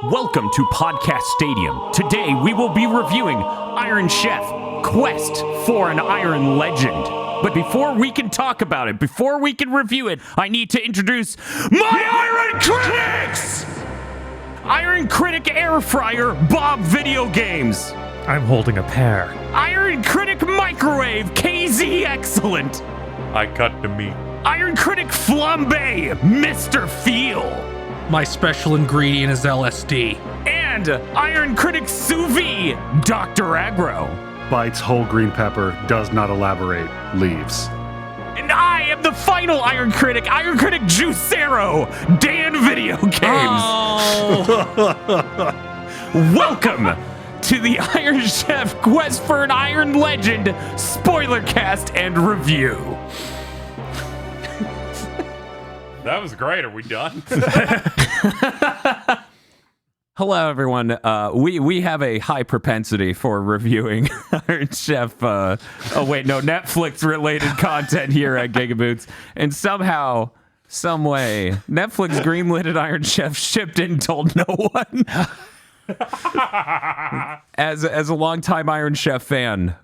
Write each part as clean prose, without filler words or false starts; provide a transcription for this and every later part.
Welcome to Podcast Stadium. Today we will be reviewing Iron Chef, Quest for an Iron Legend. But before we can talk about it, before we can review it, I need to introduce my Iron Critics! Iron Critic Air Fryer Bob Video Games. I'm holding a pear. Iron Critic Microwave KZ Excellent. I cut the meat. Iron Critic Flambe Mr. Feel. My special ingredient is LSD. And Iron Critic Sous Vide Dr. Aggro. Bites whole green pepper, does not elaborate, leaves. And I am the final Iron Critic Juicero, Dan Video Games. Welcome to the Iron Chef Quest for an Iron Legend Spoilercast and review. That was great. Are we done? Hello, everyone. We have a high propensity for reviewing Iron Chef. Netflix-related content here at GigaBoots, and somehow, some way, Netflix greenlit Iron Chef, shipped it, and told no one. As a longtime Iron Chef fan,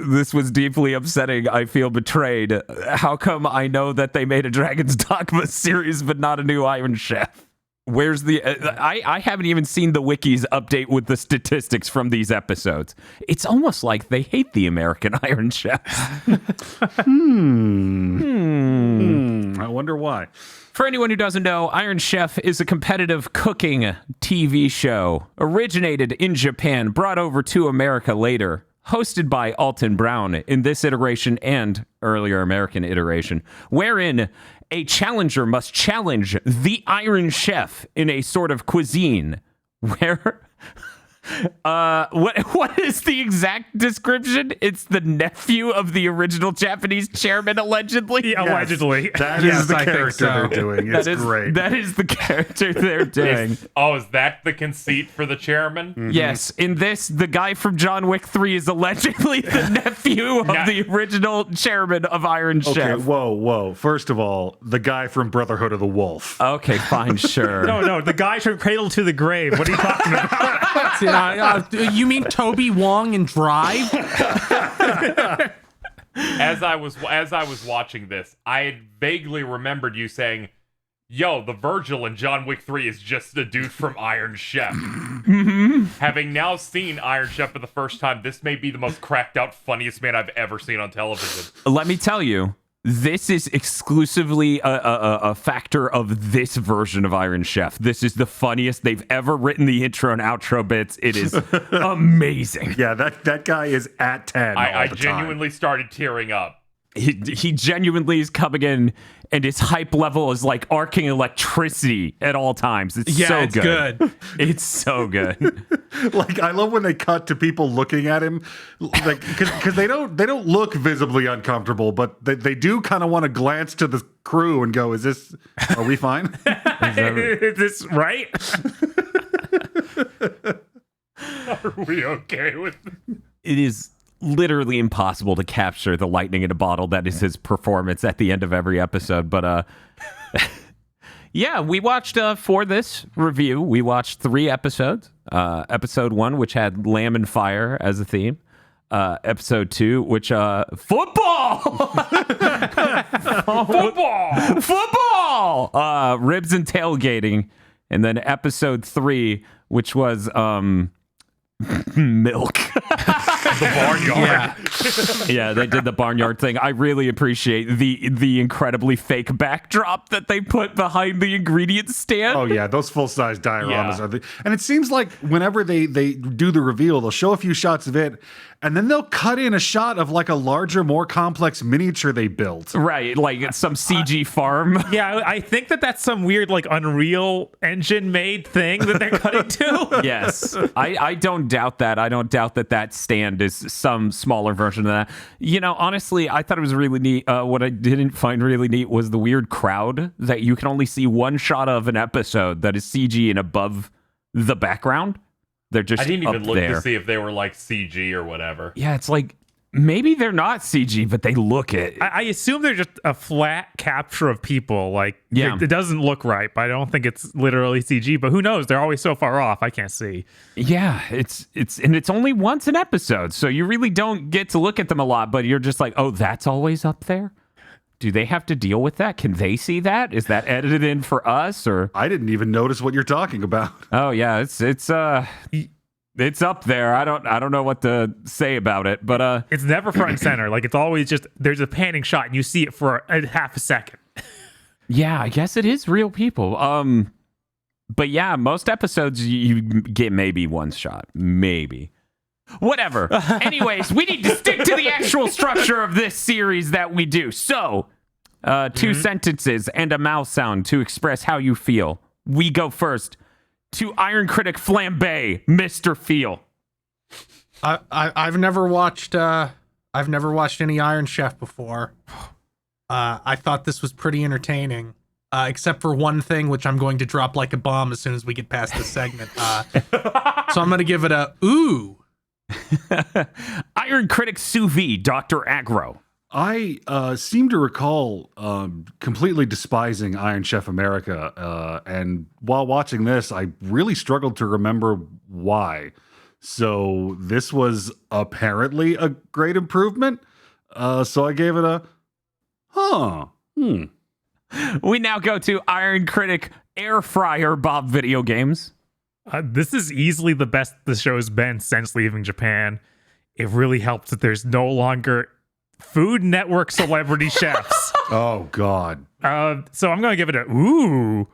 this was deeply upsetting. I feel betrayed. How come I know that they made a Dragon's Dogma series, but not a new Iron Chef? Where's the... I haven't even seen the wikis update with the statistics from these episodes. It's almost like they hate the American Iron Chef. I wonder why. For anyone who doesn't know, Iron Chef is a competitive cooking TV show originated in Japan, brought over to America later, hosted by Alton Brown in this iteration and earlier American iteration, wherein a challenger must challenge the Iron Chef in a sort of cuisine where... what is the exact description? It's the nephew of the original Japanese chairman, allegedly. Yeah, allegedly. That is the I think character so. they're doing. It's great. That is the character they're doing. Is that the conceit for the chairman? Mm-hmm. Yes, in this, the guy from John Wick 3 is allegedly the nephew of the original chairman of Iron Okay, Chef. whoa. First of all, the guy from Brotherhood of the Wolf. Okay, fine, sure. No, the guy from Cradle to the Grave. What are you talking about? You mean Toby Wong and Drive? As I was watching this, I had vaguely remembered you saying, "Yo, the Virgil in John Wick 3 is just a dude from Iron Chef." Mm-hmm. Having now seen Iron Chef for the first time, this may be the most cracked out, funniest man I've ever seen on television. Let me tell you, this is exclusively a factor of this version of Iron Chef. This is the funniest they've ever written the intro and outro bits. It is amazing. Yeah, that guy is at 10 I genuinely started tearing up. He genuinely is coming in, and his hype level is like arcing electricity at all times. It's so good. It's so good. Like, I love when they cut to people looking at him, like, because they don't look visibly uncomfortable, but they do kind of want to glance to the crew and go, are we fine? Is this right? Are we okay with this? It is literally impossible to capture the lightning in a bottle that is his performance at the end of every episode. But yeah, we watched for this review, we watched 3 episodes. Episode 1, which had Lamb and Fire as a theme. Episode 2, which football, football, ribs and tailgating, and then episode 3, which was milk. The barnyard. Yeah, they did the barnyard thing. I really appreciate the incredibly fake backdrop that they put behind the ingredients stand. Oh yeah, those full-size dioramas are and it seems like whenever they do the reveal, they'll show a few shots of it, and then they'll cut in a shot of like a larger, more complex miniature they built. Right, like some CG farm. Yeah, I think that's some weird like Unreal Engine made thing that they're cutting to. Yes, I don't doubt that. I don't doubt that stand is some smaller version of that. You know, honestly, I thought it was really neat. What I didn't find really neat was the weird crowd that you can only see one shot of an episode that is CG and above the background. They're just I didn't even up look there to see if they were like CG or whatever. Yeah, it's like maybe they're not CG, but they look it. I assume they're just a flat capture of people. Like, Yeah. it doesn't look right, but I don't think it's literally CG. But who knows? They're always so far off. I can't see. Yeah, it's only once an episode, so you really don't get to look at them a lot. But you're just like, oh, that's always up there. Do they have to deal with that? Can they see that? Is that edited in for us, or? I didn't even notice what you're talking about. Oh yeah, it's up there. I don't know what to say about it, but It's never front and center. Like, it's always just there's a panning shot and you see it for a half a second. yeah, I guess it is real people. But yeah, most episodes you get maybe one shot, maybe. Whatever. Anyways, we need to stick to the actual structure of this series that we do. So, two sentences and a mouth sound to express how you feel. We go first to Iron Critic Flambe, Mr. Feel. I've never watched any Iron Chef before. I thought this was pretty entertaining, except for one thing, which I'm going to drop like a bomb as soon as we get past this segment. So I'm going to give it a ooh. Iron Critic Sous Vide, Dr. Aggro. I seem to recall completely despising Iron Chef America, and while watching this, I really struggled to remember why. So this was apparently a great improvement. So I gave it a We now go to Iron Critic Air Fryer Bob Video Games. This is easily the best the show's been since leaving Japan. It really helps that there's no longer Food Network celebrity chefs. Oh God. So I'm going to give it a ooh.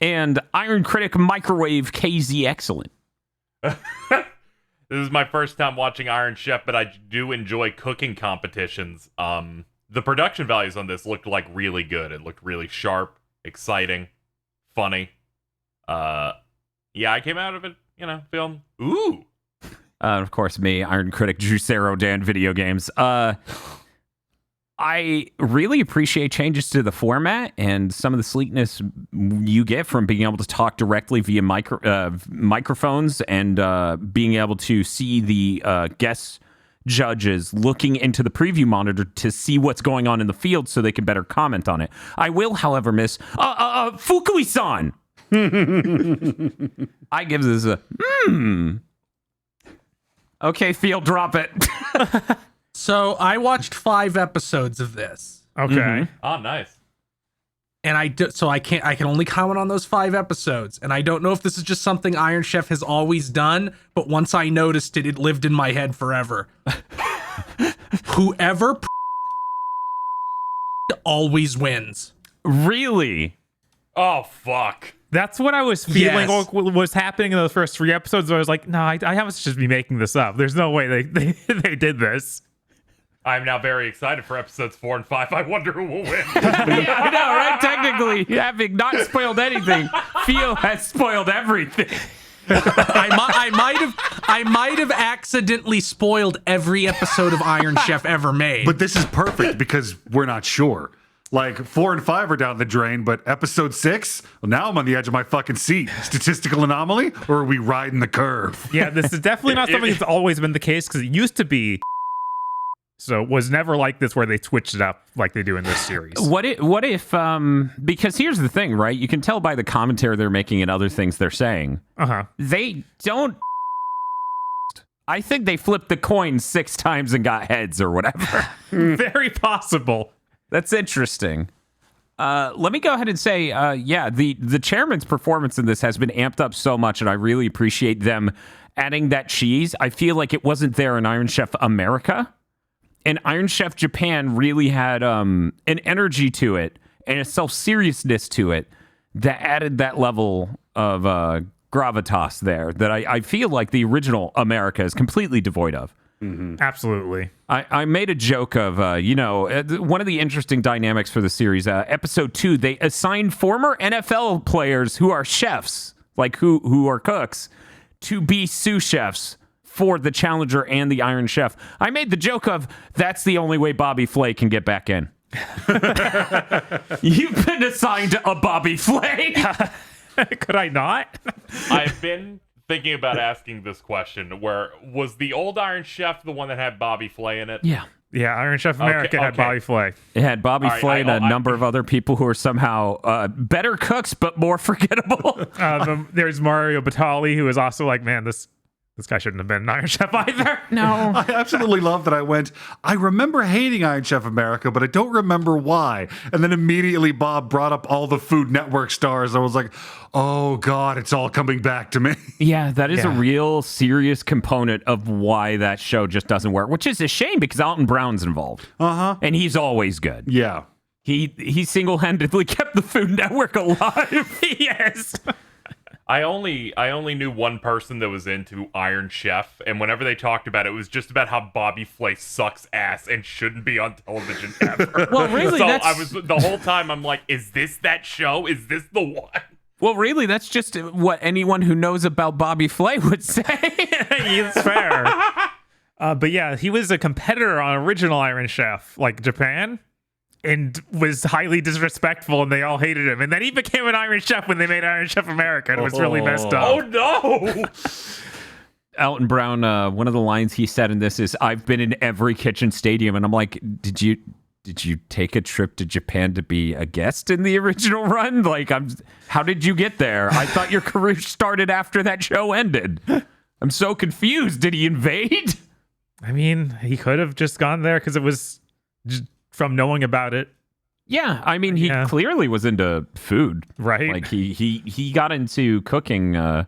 And Iron Critic Microwave KZ Excellent. This is my first time watching Iron Chef, but I do enjoy cooking competitions. The production values on this looked like really good. It looked really sharp, exciting, funny. Yeah, I came out of it, feeling ooh. Of course, me, Iron Critic Juicero Dan Video Games. I really appreciate changes to the format and some of the sleekness you get from being able to talk directly via microphones and being able to see the guest judges looking into the preview monitor to see what's going on in the field so they can better comment on it. I will, however, miss Fukui-san. I give this a Okay, field, drop it. So I watched 5 episodes of this, Okay. Oh, nice. and I can only comment on those 5 episodes, and I don't know if this is just something Iron Chef has always done, but once I noticed it, it lived in my head forever. Whoever always wins. Really? Oh, fuck. That's what I was feeling Yes. was happening in those first 3 episodes. Where I was like, no, I have to just be making this up. There's no way they did this. I'm now very excited for episodes 4 and 5. I wonder who will win. Yeah, I know, right? Technically, having not spoiled anything, Feel has spoiled everything. I might have accidentally spoiled every episode of Iron Chef ever made. But this is perfect because we're not sure. Like 4 and 5 are down the drain, but episode 6, well, now I'm on the edge of my fucking seat. Statistical anomaly, or are we riding the curve? Yeah, this is definitely not something that's always been the case because it used to be. So it was never like this where they switched it up like they do in this series. What if because here's the thing, right? You can tell by the commentary they're making and other things they're saying. Uh-huh. They don't. I think they flipped the coin 6 times and got heads or whatever. Very possible. That's interesting. Let me go ahead and say, the chairman's performance in this has been amped up so much, and I really appreciate them adding that cheese. I feel like it wasn't there in Iron Chef America. And Iron Chef Japan really had an energy to it and a self-seriousness to it that added that level of gravitas there that I feel like the original America is completely devoid of. Mm-hmm. Absolutely. I made a joke of, one of the interesting dynamics for the series, episode 2, they assigned former NFL players who are chefs, like who are cooks, to be sous chefs for the Challenger and the Iron Chef. I made the joke of, that's the only way Bobby Flay can get back in. You've been assigned a Bobby Flay. Could I not? I've been thinking about asking this question. Where was the old Iron Chef the one that had Bobby Flay in it? Yeah. Yeah, Iron Chef America had Bobby Flay. It had Bobby All right, Flay and a number of other people who are somehow better cooks but more forgettable. There's Mario Batali, who is also like, man, this guy shouldn't have been an Iron Chef either. No. I absolutely love that I remember hating Iron Chef America, but I don't remember why. And then immediately Bob brought up all the Food Network stars. I was like, oh God, it's all coming back to me. Yeah, that is a Yeah. real serious component of why that show just doesn't work, which is a shame because Alton Brown's involved. Uh-huh. And he's always good. Yeah. He single-handedly kept the Food Network alive. Yes. I only knew one person that was into Iron Chef, and whenever they talked about it, it was just about how Bobby Flay sucks ass and shouldn't be on television ever. Well, really, so that's... I was the whole time I'm like, is this that show? Is this the one? Well, really, that's just what anyone who knows about Bobby Flay would say. It's fair. But yeah, he was a competitor on original Iron Chef, like Japan, and was highly disrespectful, and they all hated him. And then he became an Iron Chef when they made Iron Chef America, and it was really messed up. Oh no! Alton Brown, one of the lines he said in this is, "I've been in every kitchen stadium," and I'm like, did you take a trip to Japan to be a guest in the original run? Like, how did you get there? I thought your career started after that show ended. I'm so confused. Did he invade? I mean, he could have just gone there because it was just from knowing about it, Yeah, I mean, he clearly was into food, right? Like he got into cooking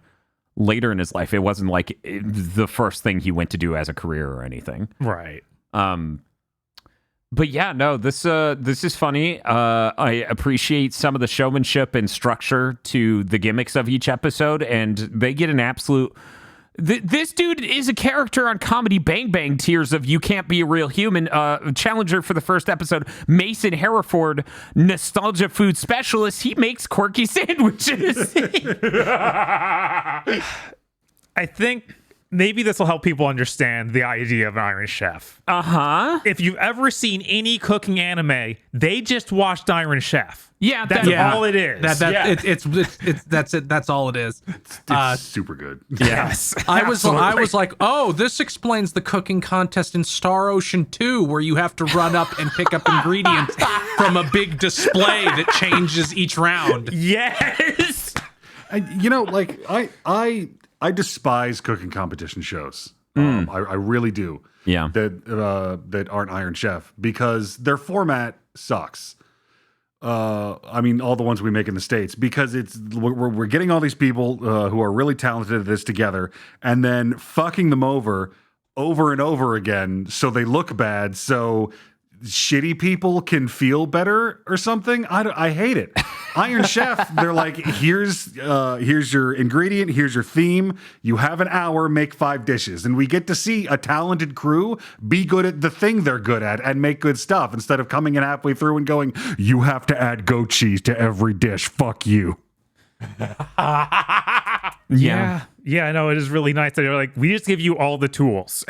later in his life. It wasn't like the first thing he went to do as a career or anything. Right. But yeah, no, this is funny. I appreciate some of the showmanship and structure to the gimmicks of each episode, and they get an absolute. This dude is a character on Comedy Bang Bang tiers of You Can't Be a Real Human. Challenger for the first episode, Mason Hereford, nostalgia food specialist. He makes quirky sandwiches. I think maybe this will help people understand the idea of an Iron Chef. Uh-huh. If you've ever seen any cooking anime, they just watched Iron Chef. Yeah, That's all it is. That's it. That's all it is. It's super good. Yes. I was like, oh, this explains the cooking contest in Star Ocean 2, where you have to run up and pick up ingredients from a big display that changes each round. Yes. I despise cooking competition shows. I really do. Yeah. That aren't Iron Chef because their format sucks. I mean, all the ones we make in the States, because we're getting all these people who are really talented at this together and then fucking them over and over again so they look bad, so shitty people can feel better or something. I hate it. Iron Chef, they're like, here's your ingredient, here's your theme. You have an hour, make 5 dishes. And we get to see a talented crew be good at the thing they're good at and make good stuff instead of coming in halfway through and going, you have to add goat cheese to every dish. Fuck you. Yeah, I know. It is really nice that they're like, we just give you all the tools.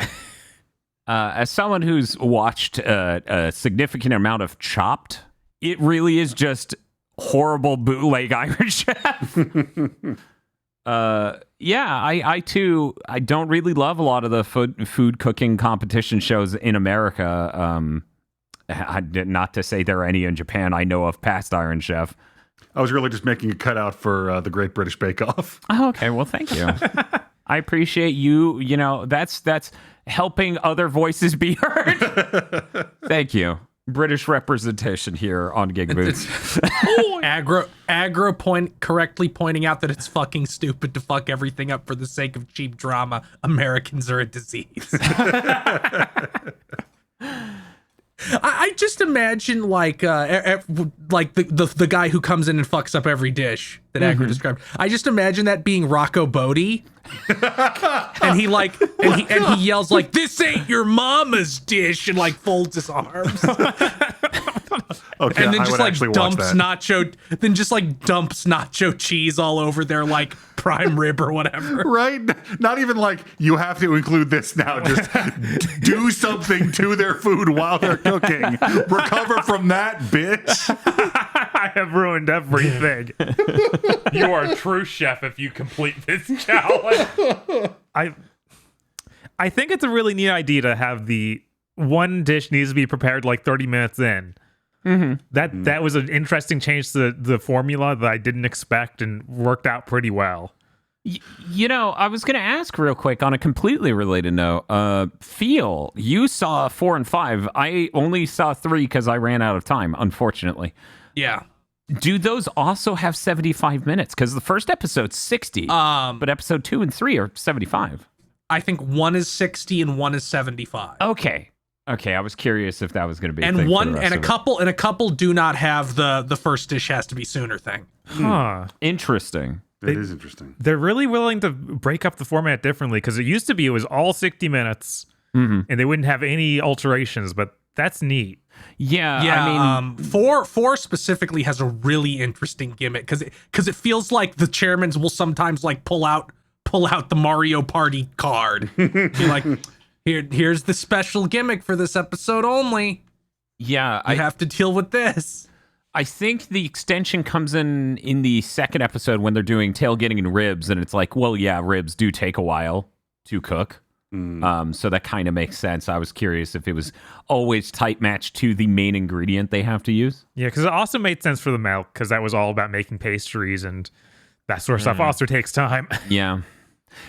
As someone who's watched a significant amount of Chopped, it really is just horrible bootleg Iron Chef. I too, I don't really love a lot of the food cooking competition shows in America. Not to say there are any in Japan I know of past Iron Chef. I was really just making a cutout for the Great British Bake Off. Oh, okay. Well, thank you. I appreciate you. You know, that's helping other voices be heard. Thank you. British representation here on GigaBoots. Aggro correctly pointing out that it's fucking stupid to fuck everything up for the sake of cheap drama. Americans are a disease. I just imagine like the guy who comes in and fucks up every dish that Aggro described. I just imagine that being Rocco Bodie. and he yells like, "This ain't your mama's dish," and like folds his arms. Okay, and then I just would like actually dumps watch that. dumps nacho cheese all over their like prime rib or whatever. Right? Not even like, you have to include this now. Just do something to their food while they're cooking. Recover from that, bitch. I have ruined everything. You are a true chef if you complete this challenge. I think it's a really neat idea to have the one dish needs to be prepared like 30 minutes in. That was an interesting change to the formula that I didn't expect and worked out pretty well. You know, I was going to ask real quick on a completely related note. Feel, you saw 4 and 5. I only saw 3 because I ran out of time, unfortunately. Yeah. Do those also have 75 minutes? Because the first episode's 60, but episode 2 and 3 are 75. I think one is 60 and one is 75. Okay, I was curious if that was going to be a And thing one for the rest and a of it. couple do not have the first dish has to be sooner thing. Huh. Interesting. That is interesting. They're really willing to break up the format differently because it used to be it was all 60 minutes and they wouldn't have any alterations, but that's neat. Yeah, Yeah, I mean, four specifically has a really interesting gimmick because it feels like the chairmans will sometimes like pull out the Mario Party card. Be like, here's the special gimmick for this episode only. yeah, You have to deal with this. I think the extension comes in the second episode when they're doing tailgating and ribs, and it's like, well, yeah, ribs do take a while to cook. So that kind of makes sense. I was curious if it was always tight matched to the main ingredient they have to use. Yeah, because it also made sense for the milk because that was all about making pastries and that sort of stuff also takes time. Yeah.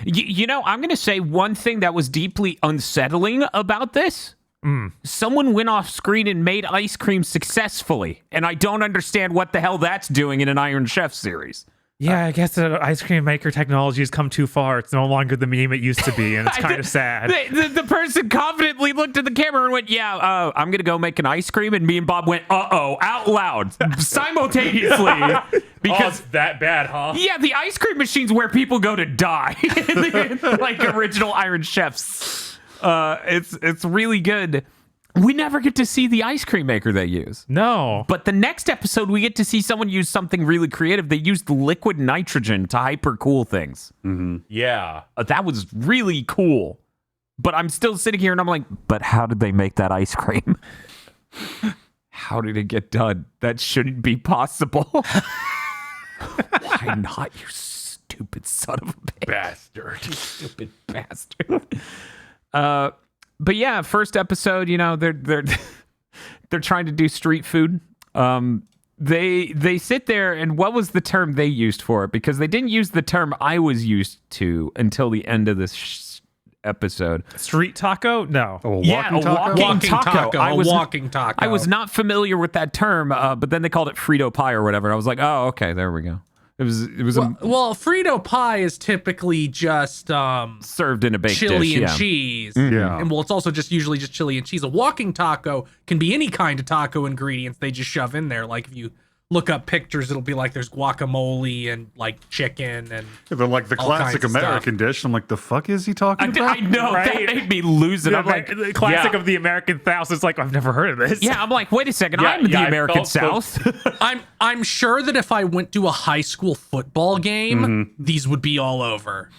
You know, I'm going to say one thing that was deeply unsettling about this. Someone went off screen and made ice cream successfully, and I don't understand what the hell that's doing in an Iron Chef series. Yeah, I guess the ice cream maker technology has come too far. It's no longer the meme it used to be, and it's kind of sad. The person confidently looked at the camera and went, yeah, I'm going to go make an ice cream. And me and Bob went, uh-oh, out loud, simultaneously. Because it's that bad, huh? yeah, the ice cream machine's where people go to die. Like original Iron Chefs. It's really good. We never get to see the ice cream maker they use. No. But the next episode, we get to see someone use something really creative. They used liquid nitrogen to hyper cool things. Yeah. That was really cool. But I'm still sitting here and I'm like, but how did they make that ice cream? How did it get done? That shouldn't be possible. Why not, you stupid son of a bitch? Bastard. You stupid bastard. But yeah, first episode, you know, they're trying to do street food. They sit there, and what was the term they used for it? Because they didn't use the term I was used to until the end of this episode. Street taco? No. Oh, Yeah, a walking taco. Walking taco. I was not familiar with that term, but then they called it Frito pie or whatever. I was like, oh, okay, there we go. It was well, Frito pie is typically just served in a baked chili dish, and yeah. cheese. Yeah. And well, it's also just usually just chili and cheese. A walking taco can be any kind of taco ingredients they just shove in there. Like if you look up pictures, it'll be like there's guacamole and like chicken and They're like the all classic kinds of American dish. I'm like, the fuck is he talking about? I know, Right? that made me lose it. The, I'm like, the classic yeah. of the American South is like, I've never heard of this. yeah, I'm like, wait a second, Yeah, I'm in yeah, the I American felt South. I'm sure that if I went to a high school football game, these would be all over.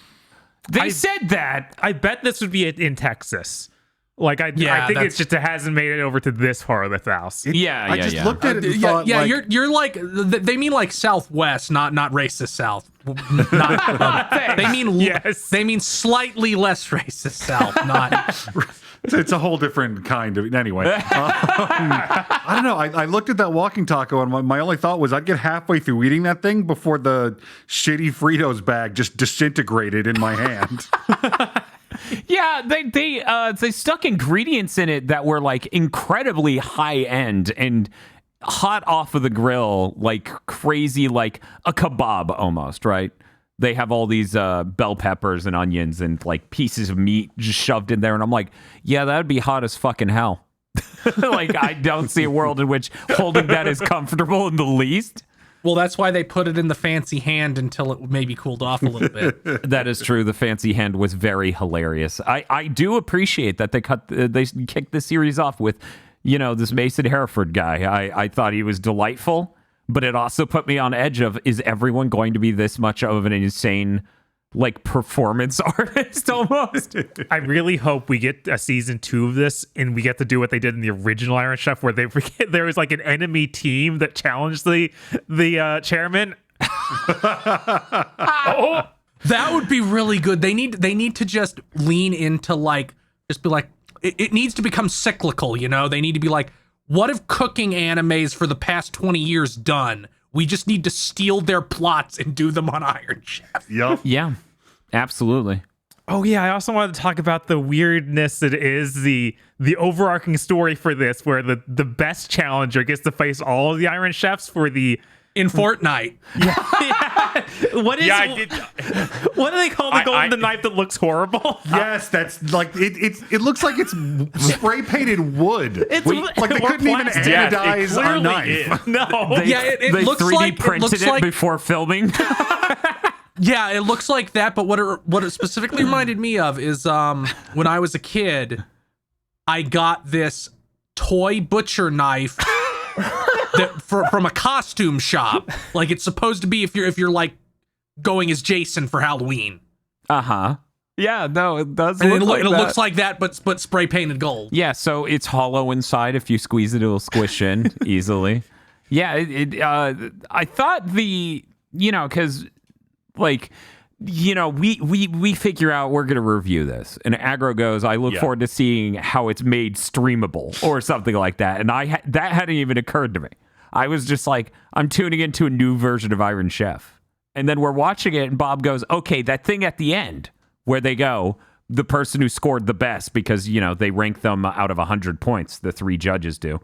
They said that. I bet this would be in Texas. Like, I think that's- it's just it hasn't made it over to this part of the South. I just looked at it and Yeah, thought, yeah, like, you're like they mean like Southwest, not racist South. Not, they mean Yes. they mean slightly less racist South, not. it's a whole different kind of. Anyway, I don't know. I looked at that walking taco, and my only thought was I'd get halfway through eating that thing before the shitty Fritos bag just disintegrated in my hand. Yeah, they stuck ingredients in it that were like incredibly high end and hot off of the grill, like crazy, like a kebab almost, right? They have all these bell peppers and onions and like pieces of meat just shoved in there, and I'm like, yeah, that'd be hot as fucking hell. Like, I don't see a world in which holding that is comfortable in the least. Well, that's why they put it in the fancy hand until it maybe cooled off a little bit. That is true. The fancy hand was very hilarious. I do appreciate that they kicked the series off with, you know, this Mason Hereford guy. I thought he was delightful, but it also put me on edge of, is everyone going to be this much of an insane like performance artist almost. I really hope we get a season 2 of this and we get to do what they did in the original Iron Chef, where there was like an enemy team that challenged the chairman. Oh, That would be really good. They need to just lean into like, just be like, it needs to become cyclical, you know? They need to be like, what have cooking animes for the past 20 years done? We just need to steal their plots and do them on Iron Chef. Yup. Yeah, absolutely. Oh yeah, I also wanted to talk about the weirdness that is the overarching story for this, where the best challenger gets to face all of the Iron Chefs for the In Fortnite. what is I did. what do they call the golden knife that looks horrible? Yes, that's like it looks like it's spray painted wood. It's like they or couldn't even plastic. Yes, it anodize our clearly knife. is. No. Yeah, it They looks 3D like it printed looks it like before filming. Yeah, it looks like that, but what it specifically reminded me of is when I was a kid, I got this toy butcher knife from a costume shop. Like it's supposed to be if you're like going as Jason for Halloween. Uh-huh. Yeah, no, it does And look like it that. looks like that, but spray painted gold. Yeah, so it's hollow inside. If you squeeze it, it'll squish in easily. Yeah, I thought because like, we figure out we're going to review this. And Aggro goes, I look forward to seeing how it's made streamable or something like that. And that hadn't even occurred to me. I was just like, I'm tuning into a new version of Iron Chef. And then we're watching it and Bob goes, okay, that thing at the end where they go, the person who scored the best, because, they rank them out of 100 points, the 3 judges do.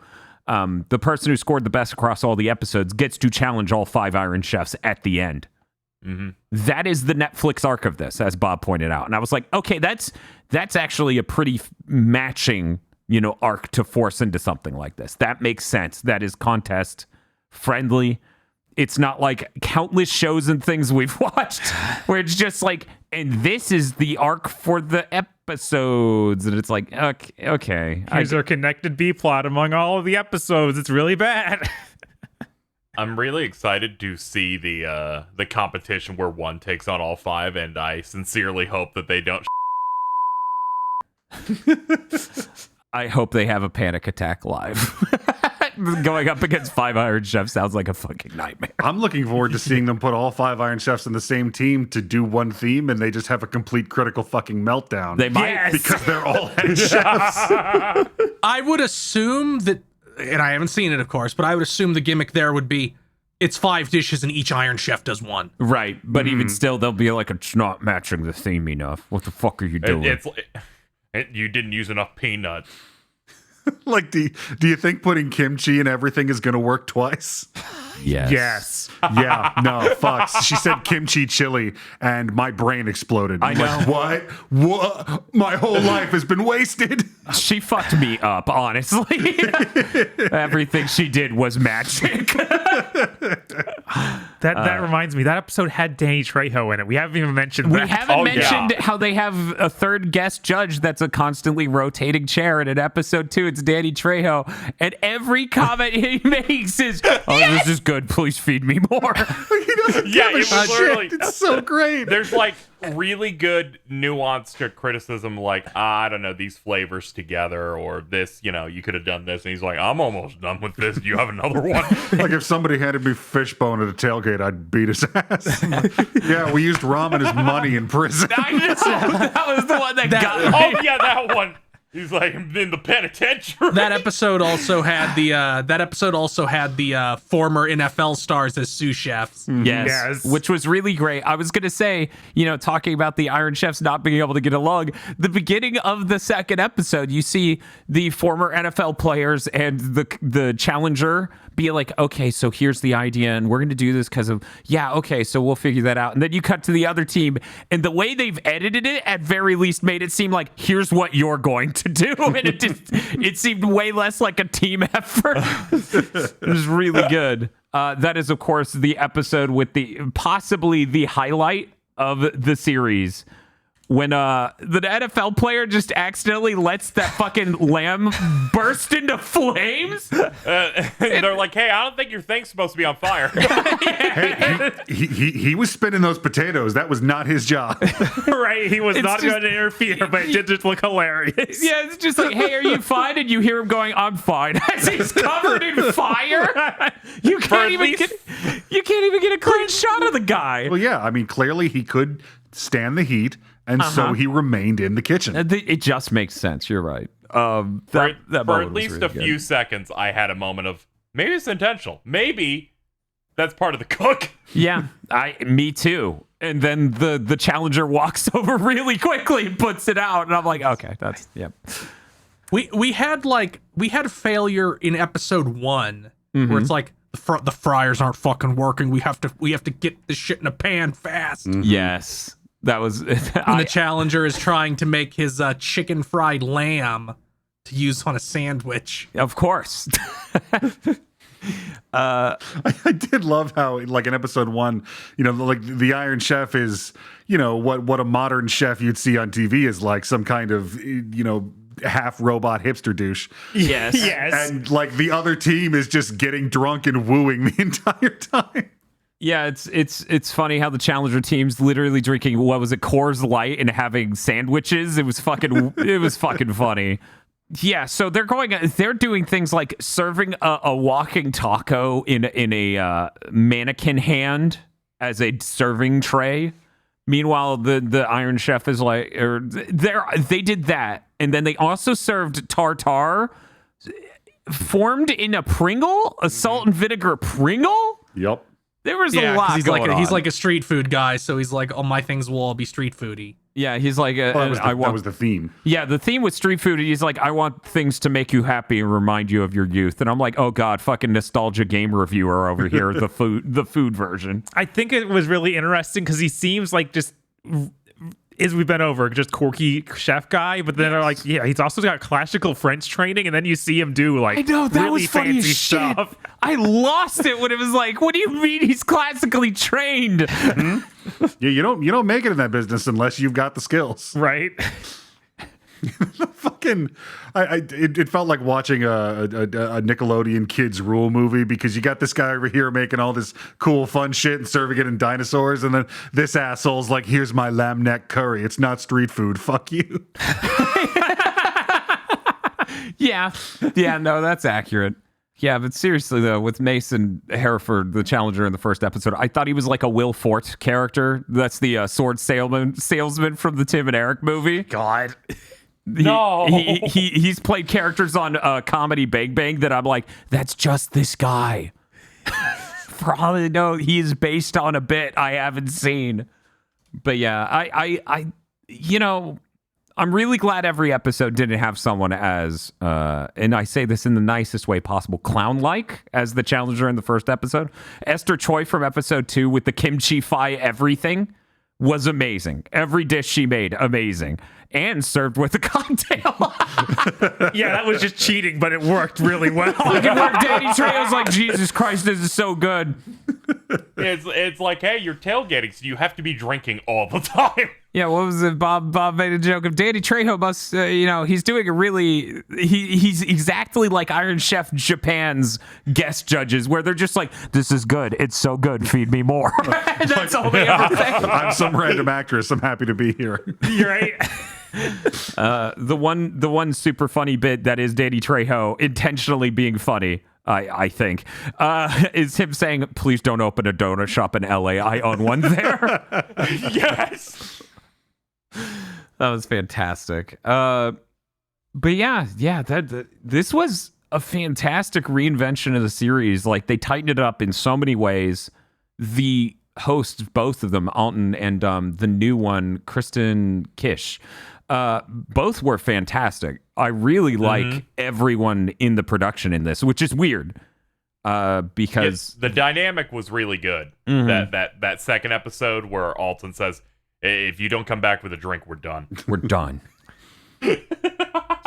The person who scored the best across all the episodes gets to challenge all 5 Iron Chefs at the end. Mm-hmm. That is the Netflix arc of this, as Bob pointed out. And I was like, okay, that's actually a pretty matching, arc to force into something like this. That makes sense. That is contest friendly. It's not like countless shows and things we've watched where it's just like, and this is the arc for the episodes. And it's like, okay. Here's our connected B plot among all of the episodes. It's really bad. I'm really excited to see the competition where one takes on all 5, and I sincerely hope that they don't. I hope they have a panic attack live. Going up against 5 Iron Chefs sounds like a fucking nightmare. I'm looking forward to seeing them put all 5 Iron Chefs in the same team to do one theme, and they just have a complete critical fucking meltdown. They might. Yes. Because they're all head chefs. I would assume that, and I haven't seen it, of course, but I would assume the gimmick there would be it's 5 dishes and each Iron Chef does one. Right, but even still, they'll be like, it's not matching the theme enough. What the fuck are you doing? You didn't use enough peanuts. Like, do you think putting kimchi in everything is going to work twice? Yes. Yeah, no, fuck. She said kimchi chili, and my brain exploded. I know. Like, what? My whole life has been wasted. She fucked me up, honestly. Everything she did was magic. That reminds me, that episode had Danny Trejo in it. We haven't even mentioned We that. haven't mentioned how they have a third guest judge that's a constantly rotating chair. And in episode 2, it's Danny Trejo. And every comment he makes is, this is good. Please feed me more. Yeah, it was literally. It's so great. There's like really good nuanced criticism, like, I don't know, these flavors together, or this, you could have done this. And he's like, I'm almost done with this. Do you have another one? Like, if somebody handed me fishbone at a tailgate, I'd beat his ass. Yeah, we used ramen as money in prison. That was the one that got me. Oh, yeah, that one. He's like, in the penitentiary. That episode also had the former NFL stars as sous chefs. Yes, which was really great. I was going to say, talking about the Iron Chefs not being able to get along, the beginning of the second episode, you see the former NFL players and the challenger be like, okay, so here's the idea, and we're going to do this because of, okay, so we'll figure that out. And then you cut to the other team, and the way they've edited it, at very least, made it seem like, here's what you're going to do. And it seemed way less like a team effort. It was really good. That is, of course, the episode with possibly the highlight of the series, when the NFL player just accidentally lets that fucking lamb burst into flames. They're like, hey, I don't think your thing's supposed to be on fire. Hey, he was spinning those potatoes. That was not his job. Right, he was not just- going to interfere, but it did just look hilarious. Yeah, it's just like, hey, are you fine? And you hear him going, I'm fine. As he's covered in fire. You can't even get a clean shot of the guy. Well, yeah, I mean, clearly he could stand the heat, and so he remained in the kitchen. It just makes sense. You're right. For That at moment was least really a few good. seconds, I had a moment of maybe it's intentional. Maybe that's part of the cook. Yeah, me too. And then the challenger walks over really quickly and puts it out, and I'm like, okay, that's We had failure in episode 1 where it's like the fryers aren't fucking working. We have to get this shit in a pan fast. Yes, that was. And the challenger is trying to make his chicken fried lamb to use on a sandwich. Of course. I did love how, like in episode 1, like the Iron Chef is, what a modern chef you'd see on TV is like some kind of, half robot hipster douche. Yes. Yes. And like the other team is just getting drunk and wooing the entire time. Yeah, it's funny how the challenger team's literally drinking, what was it, Coors Light, and having sandwiches. It was fucking funny. Yeah, so they're doing things like serving a walking taco in a mannequin hand as a serving tray. Meanwhile, the Iron Chef is like, they did that, and then they also served tartare formed in a Pringle, a salt and vinegar Pringle. Yep. There was a 'cause lot he's going on. he's like a street food guy, so he's like, oh, my things will all be street foody. Yeah, he's like, That was the theme. yeah, the theme with street food. He's like, I want things to make you happy and remind you of your youth. And I'm like, oh god, fucking nostalgia game reviewer over here, the food version. I think it was really interesting because he seems like just, as we've been over, just quirky chef guy, but then they're like, yeah, he's also got classical French training, and then you see him do like I know, that really was funny fancy as shit. stuff. I lost it when it was like, what do you mean he's classically trained? Yeah, you don't make it in that business unless you've got the skills. Right? Fucking, it felt like watching a Nickelodeon Kids Rule movie, because you got this guy over here making all this cool, fun shit and serving it in dinosaurs, and then this asshole's like, "Here's my lamb neck curry. It's not street food. Fuck you." Yeah, no, that's accurate. Yeah, but seriously though, with Mason Hereford, the challenger in the first episode, I thought he was like a Will Forte character. That's the sword salesman from the Tim and Eric movie. God. No. He's played characters on Comedy Bang Bang that I'm like, that's just this guy. For all I know, he is based on a bit I haven't seen. But yeah, I'm really glad every episode didn't have someone as, and I say this in the nicest way possible, clown-like as the challenger in the first episode. Esther Choi from episode 2 with the kimchi fi everything was amazing. Every dish she made, amazing. And served with a cocktail. Yeah, that was just cheating, but it worked really well. Danny Trejo's like, Jesus Christ, this is so good. It's like, hey, you're tailgating, so you have to be drinking all the time. Yeah, what was it? Bob made a joke of Danny Trejo must, he's doing a really, he's exactly like Iron Chef Japan's guest judges, where they're just like, this is good. It's so good. Feed me more. That's all they ever say. I'm some random actress. I'm happy to be here. You're right. The one super funny bit that is Danny Trejo intentionally being funny, I think, is him saying, please don't open a donut shop in LA. I own one there. Yes. That was fantastic. But yeah, this was a fantastic reinvention of the series. Like, they tightened it up in so many ways. The hosts, both of them, Alton and the new one, Kristen Kish, both were fantastic. I really like everyone in the production in this, which is weird. Because the dynamic was really good. That second episode where Alton says, if you don't come back with a drink, we're done. we're done.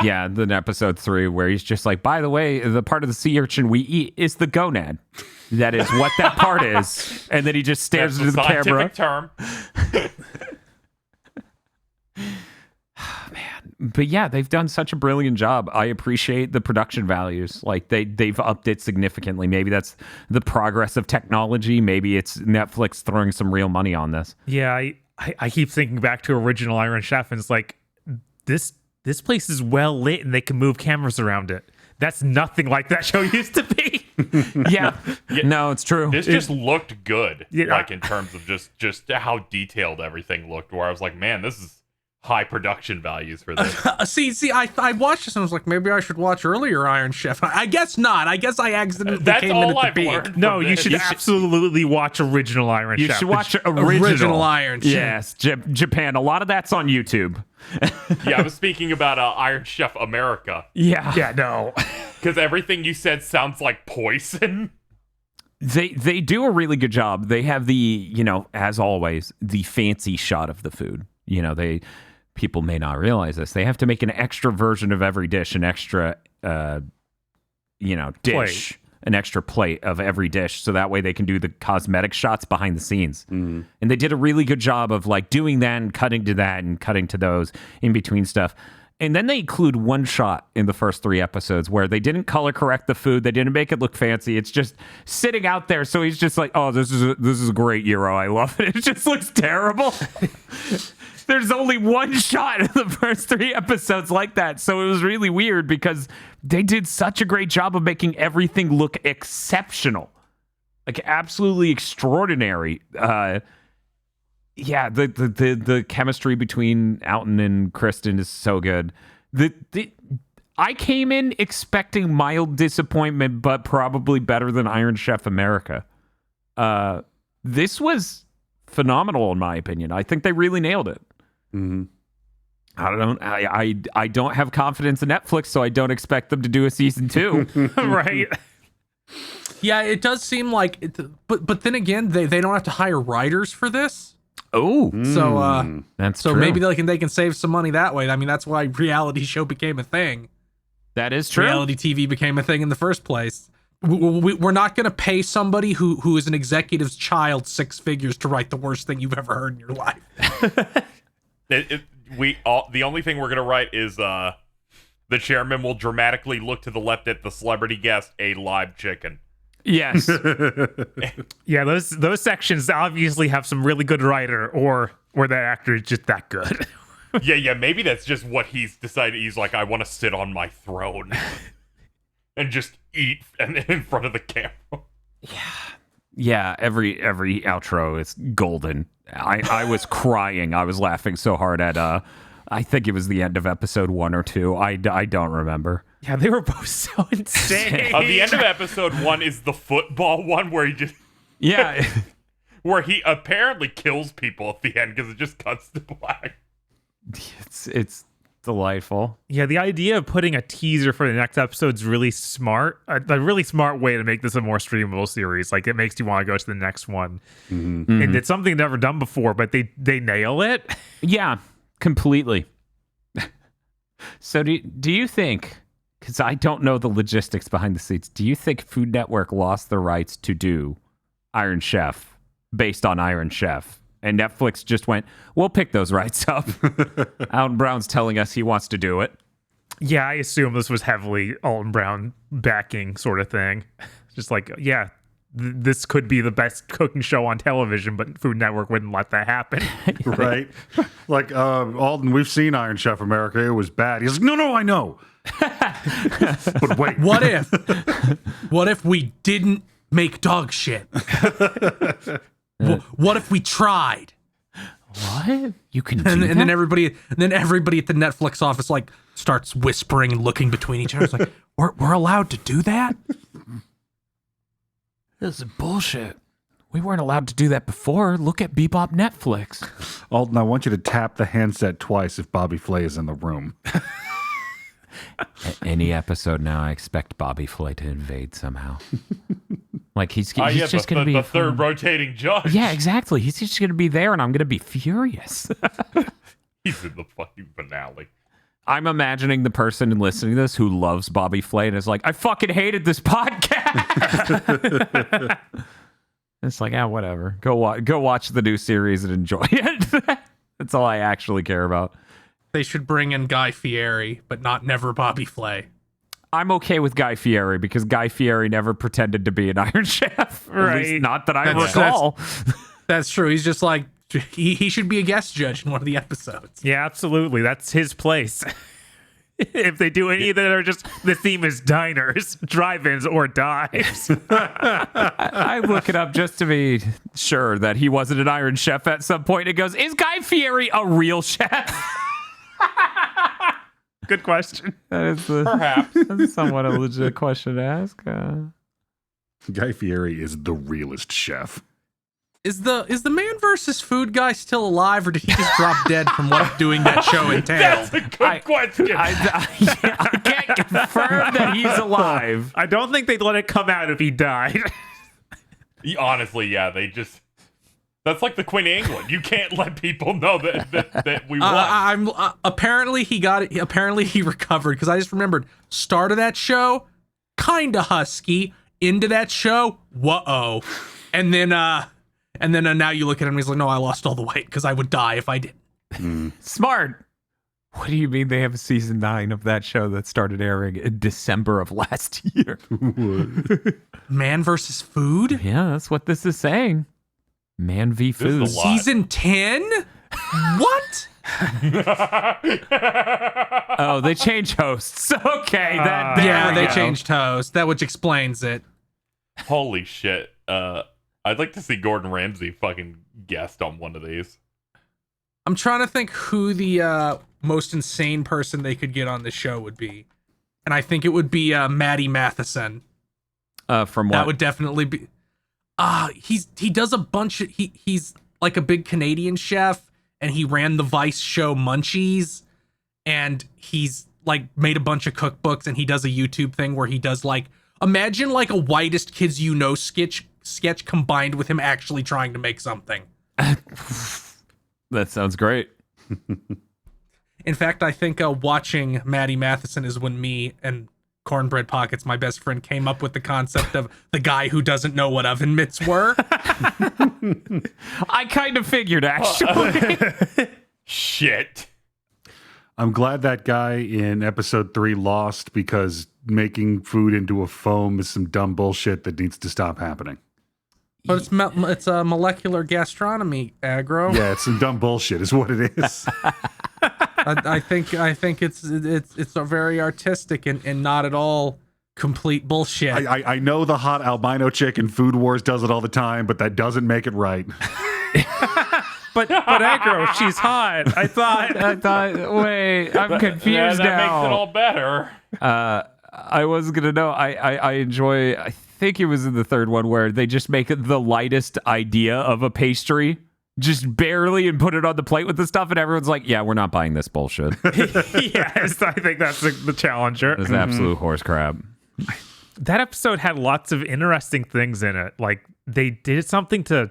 Yeah, then episode 3 where he's just like, by the way, the part of the sea urchin we eat is the gonad. That is what that part is. And then he just stares That's into the camera. scientific term. But yeah, they've done such a brilliant job. I appreciate the production values. Like they've upped it significantly. Maybe that's the progress of technology. Maybe it's Netflix throwing some real money on this. Yeah, I keep thinking back to original Iron Chef, and it's like this place is well lit, and they can move cameras around it. That's nothing like that show used to be. Yeah. No, it's true. This just looked good. Yeah. Like in terms of just how detailed everything looked, where I was like, man, this is high production values for this. See, I watched this and was like, maybe I should watch earlier Iron Chef. I guess not. I guess I accidentally That's came in all at I've the peak. learned. No, from you this. should absolutely watch original Iron You Chef. should watch Original Iron Chef. Yes, Japan. A lot of that's on YouTube. Yeah, I was speaking about Iron Chef America, Yeah. Yeah, no. because everything you said sounds like poison. They do a really good job. They have the, as always, the fancy shot of the food. People may not realize this. They have to make an extra version of every dish, an extra, dish, an extra plate of every dish, so that way they can do the cosmetic shots behind the scenes. And they did a really good job of like doing that and cutting to that and cutting to those in between stuff. And then they include one shot in the first 3 episodes where they didn't color correct the food. They didn't make it look fancy. It's just sitting out there. So he's just like, oh, this is a great gyro. I love it. It just looks terrible. There's only one shot in the first 3 episodes like that. So it was really weird because they did such a great job of making everything look exceptional. Like absolutely extraordinary. Yeah, the chemistry between Alton and Kristen is so good. I came in expecting mild disappointment, but probably better than Iron Chef America. This was phenomenal in my opinion. I think they really nailed it. Mm-hmm. I don't have confidence in Netflix, so I don't expect them to do a season 2. Right. Yeah, it does seem like it, but then again, they don't have to hire writers for this. Oh, So that's so true. maybe they can save some money that way. I mean, that's why reality show became a thing. that is true. Reality TV became a thing in the first place. We're not going to pay somebody who is an executive's child 6 figures to write the worst thing you've ever heard in your life. The only thing we're gonna write is the chairman will dramatically look to the left at the celebrity guest, a live chicken. Yes. Yeah, those sections obviously have some really good writer or that actor is just that good. Yeah, maybe that's just what he's decided. He's like, I want to sit on my throne and just eat in front of the camera. Yeah, every outro is golden. I was crying. I was laughing so hard at I think it was the end of episode 1 or 2. I don't remember. Yeah, they were both so insane. The end of episode 1 is the football one where Yeah. where he apparently kills people at the end because it just cuts to black. It's delightful. Yeah, the idea of putting a teaser for the next episode is really smart. A really smart way to make this a more streamable series. Like, it makes you want to go to the next one. Mm-hmm. And it's something never done before, but they nail it. Yeah, completely. So do you think, because I don't know the logistics behind the scenes, do you think Food Network lost the rights to do Iron Chef based on Iron Chef? And Netflix just went, we'll pick those rights up. Alton Brown's telling us he wants to do it. Yeah, I assume this was heavily Alton Brown backing sort of thing. Just like, yeah, this could be the best cooking show on television, but Food Network wouldn't let that happen. Right? Like, Alden, we've seen Iron Chef America. It was bad. He's like, no, I know. But wait. What if we didn't make dog shit? What if we tried? What? You can do And that? then everybody at the Netflix office like starts whispering and looking between each other. It's like, we're allowed to do that? This is bullshit. We weren't allowed to do that before. Look at Bebop Netflix. Alden, I want you to tap the handset twice if Bobby Flay is in the room. Any episode now, I expect Bobby Flay to invade somehow. Like he's just going to be the third rotating judge. Yeah, exactly. He's just going to be there, and I'm going to be furious. He's in the fucking finale. I'm imagining the person listening to this who loves Bobby Flay and is like, I fucking hated this podcast. It's like, whatever. Go watch the new series and enjoy it. That's all I actually care about. they should bring in Guy Fieri, but never Bobby Flay. I'm okay with Guy Fieri because Guy Fieri never pretended to be an Iron Chef. At Right. least not that I That's- recall. That's true. He's just like he should be a guest judge in one of the episodes. Yeah, absolutely. That's his place. If they do any that are just the theme is diners, drive-ins, or dives. I look it up just to be sure that he wasn't an Iron Chef at some point. It goes, is Guy Fieri a real chef? Good question. That is Perhaps. that's somewhat a legit question to ask. Guy Fieri is the realest chef. Is the Man versus Food guy still alive, or did he just drop dead from what doing that show entailed? That's a good question. I can't confirm that he's alive. I don't think they'd let it come out if he died. Honestly, yeah, they just. That's like the Queen of England. You can't let people know that we won. Apparently he got it. Apparently he recovered, because I just remembered start of that show, kinda husky. Into that show, whoa, and then now you look at him and he's like, no, I lost all the weight because I would die if I didn't. Smart. What do you mean they have a season 9 of that show that started airing in December of last year? Man versus Food, Yeah, that's what this is saying. Man v. is Food. a lot. season 10. What? Oh, they change hosts. Okay, there Yeah, we they go. changed host. That which explains it. Holy shit. I'd like to see Gordon Ramsay fucking guest on one of these. I'm trying to think who the most insane person they could get on the show would be, and I think it would be Maddie Matheson. From what? That would definitely be. He does a bunch of he's like a big Canadian chef, and he ran the Vice show Munchies, and he's like made a bunch of cookbooks, and he does a YouTube thing where he does like, imagine like a Whitest Kids You Know sketch combined with him actually trying to make something. That sounds great. In fact, I think watching Maddie Matheson is when me and Cornbread Pockets, my best friend, came up with the concept of the guy who doesn't know what oven mitts were. I kind of figured, actually. Shit. I'm glad that guy in episode 3 lost, because making food into a foam is some dumb bullshit that needs to stop happening. But it's a molecular gastronomy, aggro. Yeah, it's some dumb bullshit is what it is. I think it's a very artistic and not at all complete bullshit. I know the hot albino chick in Food Wars does it all the time, but that doesn't make it right. But aggro, she's hot. I thought. Wait, I'm confused that now. makes it all better. I was gonna know. I enjoy. I think it was in the third one where they just make the lightest idea of a pastry, just barely, and put it on the plate with the stuff, and everyone's like, "Yeah, we're not buying this bullshit." Yes, I think that's the challenger. It's absolute horse crap. That episode had lots of interesting things in it. Like they did something to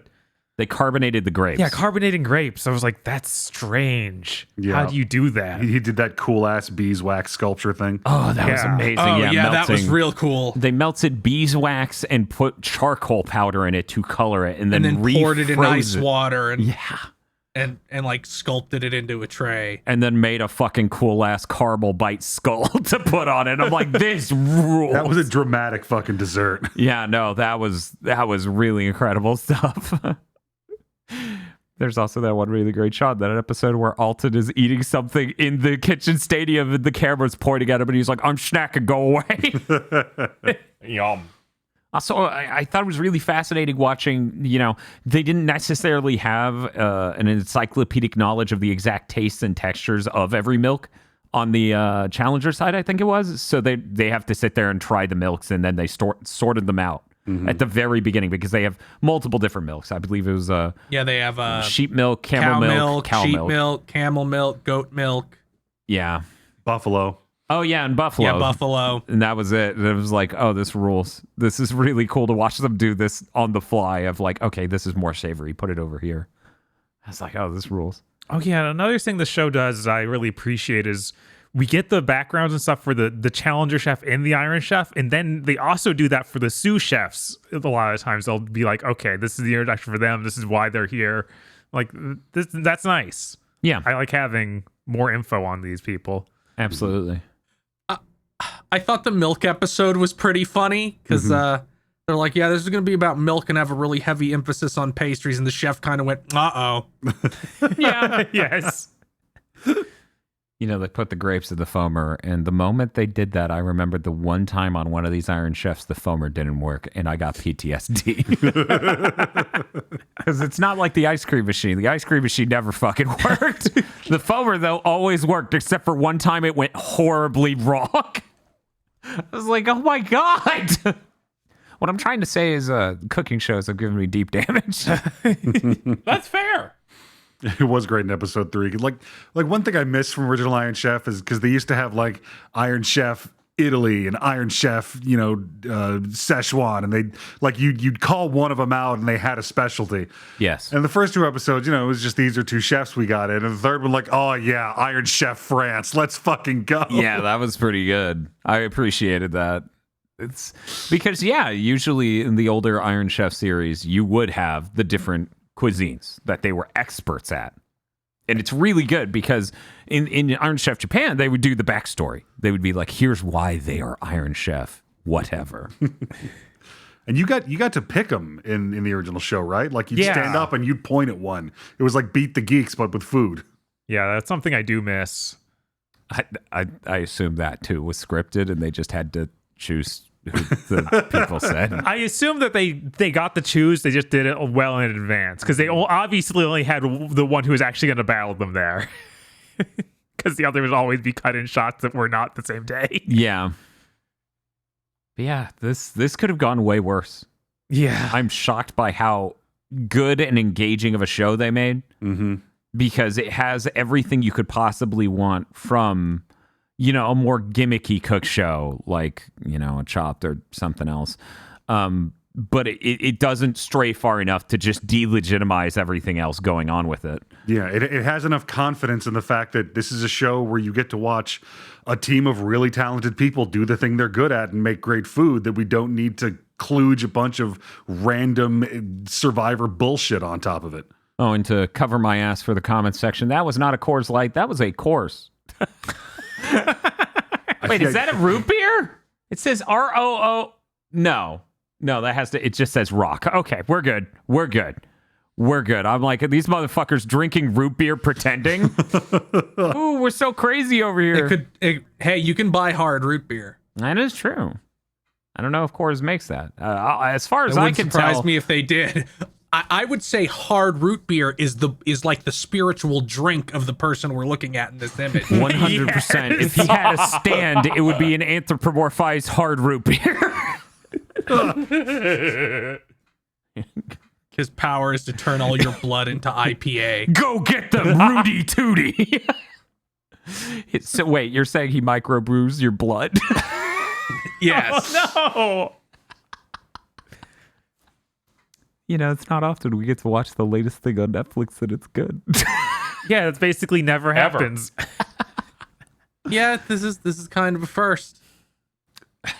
They carbonated the grapes. carbonating grapes. I was like, that's strange. Yeah. How do you do that? He did that cool ass beeswax sculpture thing. Oh, that was Yeah. amazing. oh yeah, that was melting. real cool. They melted beeswax and put charcoal powder in it to color it, and then, And then poured it in refroze ice it. water and Yeah. and like sculpted it into a tray. And then made a fucking cool ass caramel bite skull to put on it. I'm like, this rules. That was a dramatic fucking dessert. Yeah, no, that was really incredible stuff. There's also that one really great shot, that episode where Alton is eating something in the kitchen stadium and the camera's pointing at him and he's like, I'm snacking, go away. Yum. Also, I thought it was really fascinating watching, they didn't necessarily have an encyclopedic knowledge of the exact tastes and textures of every milk on the Challenger side, I think it was. So they have to sit there and try the milks, and then they sorted them out at the very beginning, because they have multiple different milks. I believe it was Yeah, they have sheep milk, camel cow milk, cow sheep milk. milk, camel milk, goat milk. Yeah. Buffalo. Oh, yeah, and buffalo. Yeah, buffalo. And that was it. And it was like, oh, this rules. This is really cool to watch them do this on the fly of like, okay, this is more savory. Put it over here. I was like, oh, this rules. Oh yeah, another thing the show does I really appreciate is we get the backgrounds and stuff for the Challenger chef and the Iron Chef, and then they also do that for the sous chefs. A lot of times they'll be like, okay, this is the introduction for them. This is why they're here. Like that's nice. Yeah. I like having more info on these people. Absolutely. I thought the milk episode was pretty funny because they're like, yeah, this is going to be about milk and have a really heavy emphasis on pastries. And the chef kind of went, uh-oh. Yeah. Yes. You know, they put the grapes in the foamer, and the moment they did that, I remembered the one time on one of these Iron Chefs, the foamer didn't work, and I got PTSD. Because it's not like the ice cream machine. The ice cream machine never fucking worked. The foamer, though, always worked, except for one time it went horribly wrong. I was like, oh my God. What I'm trying to say is cooking shows have given me deep damage. That's fair. It was great in episode 3. Like one thing I missed from original Iron Chef is because they used to have like Iron Chef Italy and Iron Chef, Szechuan, and they like you'd call one of them out and they had a specialty. Yes. And the first 2 episodes, it was just these are 2 chefs we got in, and the third one like, oh yeah, Iron Chef France, let's fucking go. Yeah, that was pretty good. I appreciated that. It's because usually in the older Iron Chef series, you would have the different cuisines that they were experts at. And it's really good because in Iron Chef Japan, they would do the backstory. They would be like, here's why they are Iron Chef, whatever. And you got to pick them in the original show, right? Like you'd stand up and you'd point at one. It was like Beat the Geeks, but with food. Yeah, that's something I do miss. I assume that too was scripted and they just had to choose who the people said. I assume that they got to choose. They just did it well in advance because they obviously only had the one who was actually going to battle them there. Because the other would always be cut in shots that were not the same day. Yeah. But yeah, this could have gone way worse. Yeah. I'm shocked by how good and engaging of a show they made. Mm-hmm. Because it has everything you could possibly want from a more gimmicky cook show like, a Chopped or something else. But it doesn't stray far enough to just delegitimize everything else going on with it. Yeah, it has enough confidence in the fact that this is a show where you get to watch a team of really talented people do the thing they're good at and make great food, that we don't need to kludge a bunch of random Survivor bullshit on top of it. Oh, and to cover my ass for the comments section, that was not a Coors Light, that was a Coors. Wait, is that a root beer? It says ROO. No, that has to. It just says rock. Okay, we're good. I'm like, are these motherfuckers drinking root beer pretending? Ooh, we're so crazy over here. Hey, you can buy hard root beer. That is true. I don't know if Coors makes that. As far as It I wouldn't can surprise tell, me if they did. I would say hard root beer is like the spiritual drink of the person we're looking at in this image. 100%. If he had a stand, it would be an anthropomorphized hard root beer. His power is to turn all your blood into IPA. Go get them, Rudy Tooty. So wait, you're saying he microbrews your blood? Yes. Oh, no. It's not often we get to watch the latest thing on Netflix and it's good. Yeah, that's basically never happens. Yeah, this is kind of a first.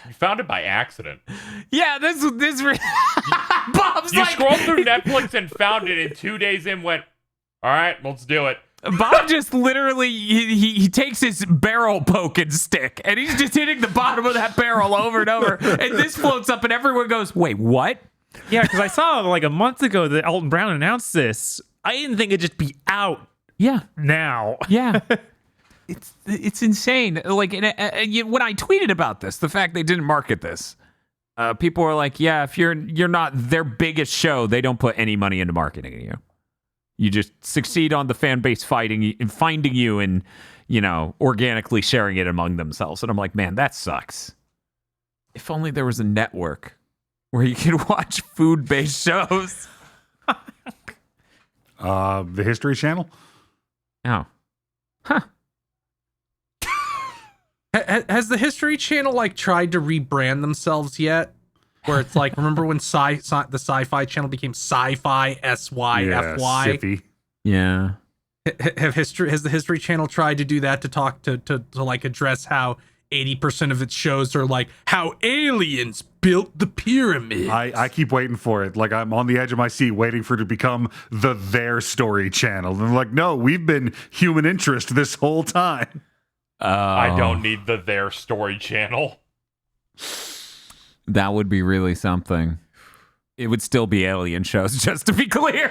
You found it by accident. Yeah, this Bob's You like, scrolled through Netflix and found it, and 2 days in went, all right, let's do it. Bob just literally he takes his barrel poking stick and he's just hitting the bottom of that barrel over and over, and this floats up and everyone goes, wait, what? Yeah, because I saw like a month ago that Alton Brown announced this. I didn't think it'd just be out now. Yeah. It's insane. Like when I tweeted about this, the fact they didn't market this, people were like, yeah, if you're not their biggest show, they don't put any money into marketing you. You just succeed on the fan base finding you and, organically sharing it among themselves. And I'm like, man, that sucks. If only there was a network where you could watch food-based shows. The History Channel? Oh. Huh. Has the History Channel tried to rebrand themselves yet? Where it's like, remember when the Sci-Fi Channel became Sci-Fi SYFY? Siffy. Yeah. Has the History Channel tried to do that to talk to address how 80% of its shows are like how aliens built the pyramids. I keep waiting for it. Like, I'm on the edge of my seat waiting for it to become the Their Story channel. And I'm like, no, we've been human interest this whole time. I don't need the Their Story channel. That would be really something. It would still be alien shows, just to be clear.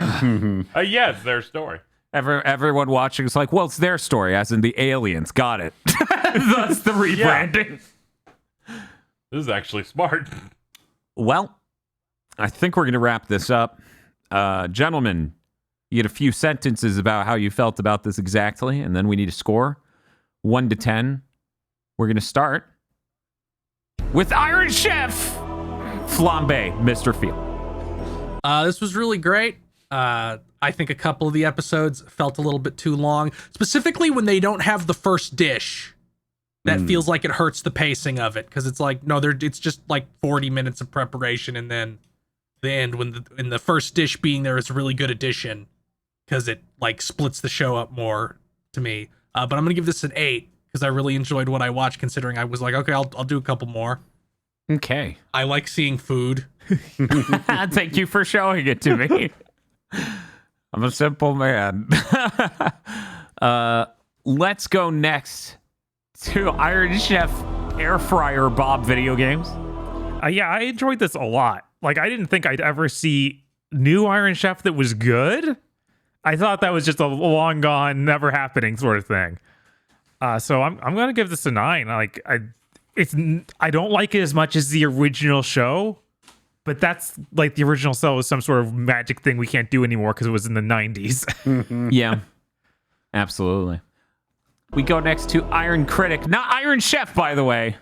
Yes, Their Story. Everyone watching is like, well, it's their story, as in the aliens. Got it. That's the rebranding. Yeah. This is actually smart. Well, I think we're going to wrap this up. Gentlemen, you get a few sentences about how you felt about this exactly, and then we need a score. 1 to 10. We're going to start with Iron Chef Flambe, Mr. Field. This was really great. I think a couple of the episodes felt a little bit too long, specifically when they don't have the first dish. That feels like it hurts the pacing of it, because it's like, no, it's just like 40 minutes of preparation, and then the end when the first dish being there is a really good addition, because it like splits the show up more to me. But I'm gonna give this an 8 because I really enjoyed what I watched, considering I was like, okay, I'll do a couple more. Okay. I like seeing food. Thank you for showing it to me. I'm a simple man. Let's go next to Iron Chef Air Fryer Bob video games. Yeah, I enjoyed this a lot. Like, I didn't think I'd ever see new Iron Chef that was good. I thought that was just a long gone, never happening sort of thing. So I'm gonna give this a 9. Like, I don't like it as much as the original show, but that's like the original show was some sort of magic thing we can't do anymore because it was in the 90s. Yeah, absolutely. We go next to Iron Critic, not Iron Chef, by the way.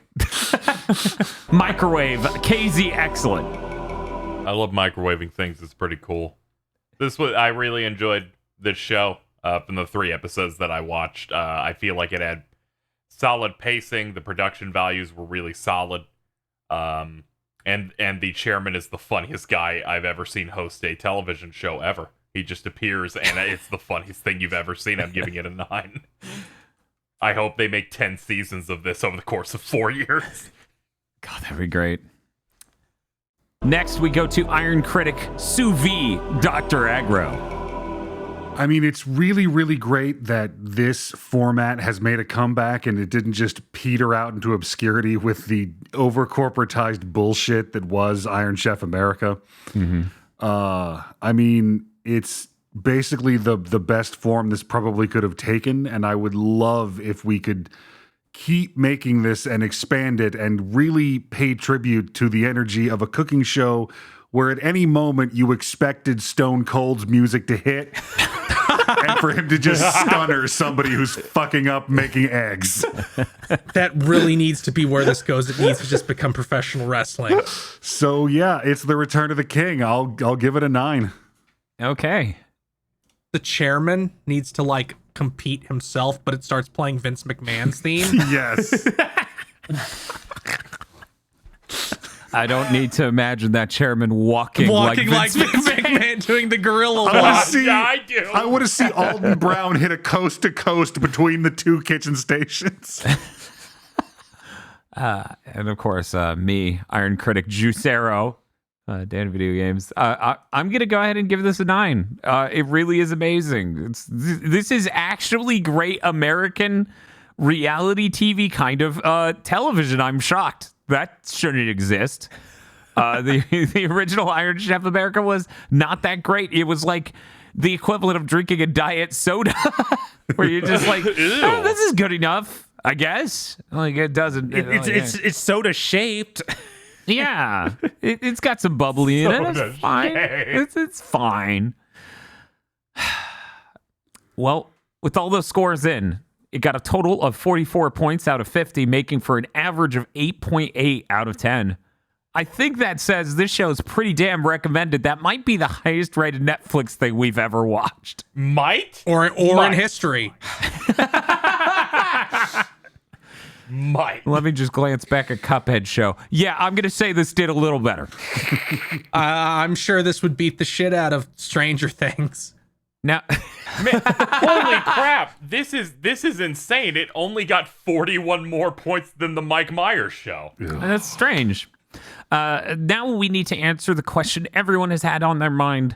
Microwave, KZ, excellent. I love microwaving things. It's pretty cool. I really enjoyed this show. From the 3 episodes that I watched, I feel like it had solid pacing. The production values were really solid. And the chairman is the funniest guy I've ever seen host a television show ever. He just appears, and it's the funniest thing you've ever seen. I'm giving it a 9. I hope they make 10 seasons of this over the course of 4 years. God, that'd be great. Next, we go to Iron Critic, Sous Vide, Dr. Aggro. I mean, it's really, really great that this format has made a comeback and it didn't just peter out into obscurity with the over-corporatized bullshit that was Iron Chef America. I mean, it's basically the best form this probably could have taken, and I would love if we could keep making this and expand it and really pay tribute to the energy of a cooking show where at any moment you expected Stone Cold's music to hit and for him to just stunner somebody who's fucking up making eggs. That really needs to be where this goes. It needs to just become professional wrestling. So yeah, it's the return of the king. I'll give it a 9. Okay. The chairman needs to like compete himself, but it starts playing Vince McMahon's theme. Yes. I don't need to imagine that chairman walking like Vince McMahon doing the gorilla walk. I do. I want to see Alton Brown hit a coast to coast between the 2 kitchen stations. And of course, me, Iron Critic Juicero, Dan Video Games. I'm going to go ahead and give this a 9. It really is amazing. This is actually great American reality TV kind of television. I'm shocked. That shouldn't exist. The original Iron Chef America was not that great. It was like the equivalent of drinking a diet soda, where you're just like, oh, this is good enough, I guess. Like it doesn't. It's soda shaped. Yeah, it's got some bubbly in it. It's fine. It's fine. Well, with all those scores in, it got a total of 44 points out of 50, making for an average of 8.8 out of 10. I think that says this show is pretty damn recommended. That might be the highest rated Netflix thing we've ever watched. Might? Or in history. Might. Let me just glance back at Cuphead show. Yeah, I'm going to say this did a little better. I'm sure this would beat the shit out of Stranger Things. Now, Man, holy crap! This is insane. It only got 41 more points than the Mike Myers show. that's strange. Now we need to answer the question everyone has had on their mind.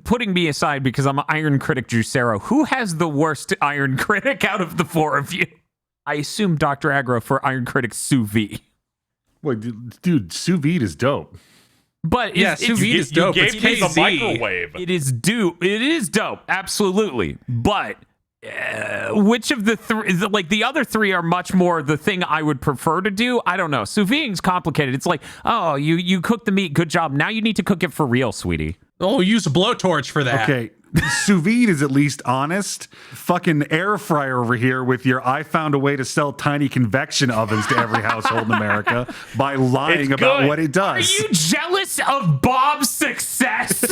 Putting me aside because I'm an Iron Critic Juicero, who has the worst Iron Critic out of the four of you? I assume Dr. Aggro for Iron Critic Sous Vide. Wait, dude, sous vide is dope. But Yeah, sous vide is dope. You It's gave me the KZ. microwave. It is dope, absolutely. But which of the three? Like the other three are much more the thing I would prefer to do. I don't know. Sous vide's complicated. It's like, oh, you cook the meat, good job. Now you need to cook it for real, sweetie. Oh, use a blowtorch for that. Okay, sous vide is at least honest. Fucking air fryer over here with your I found a way to sell tiny convection ovens to every household in America by lying It's about good. what it Are does. you jealous of Bob's success?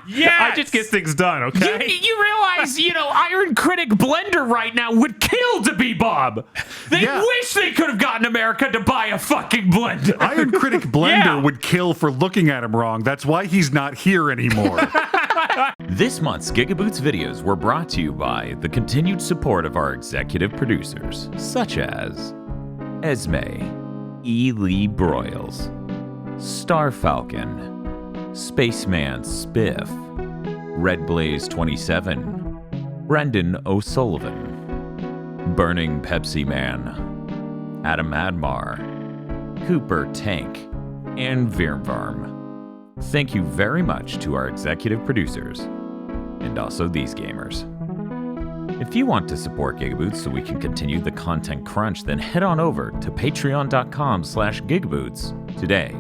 Yes! I just get things done, okay? You realize, Iron Critic Blender right now would kill to be Bob. They Yeah. wish they could have gotten America to buy a fucking blender. Iron Critic Blender Yeah. would kill for looking at him wrong. That's why he's not here anymore. This month's GigaBoots videos were brought to you by the continued support of our executive producers, such as Esme, E. Lee Broyles, Star Falcon, Spaceman Spiff, Red Blaze 27, Brendan O'Sullivan, Burning Pepsi Man, Adam Admar, Cooper Tank, and Virmvarm. Thank you very much to our executive producers, and also these gamers. If you want to support GigaBoots so we can continue the content crunch, then head on over to patreon.com/GigaBoots today.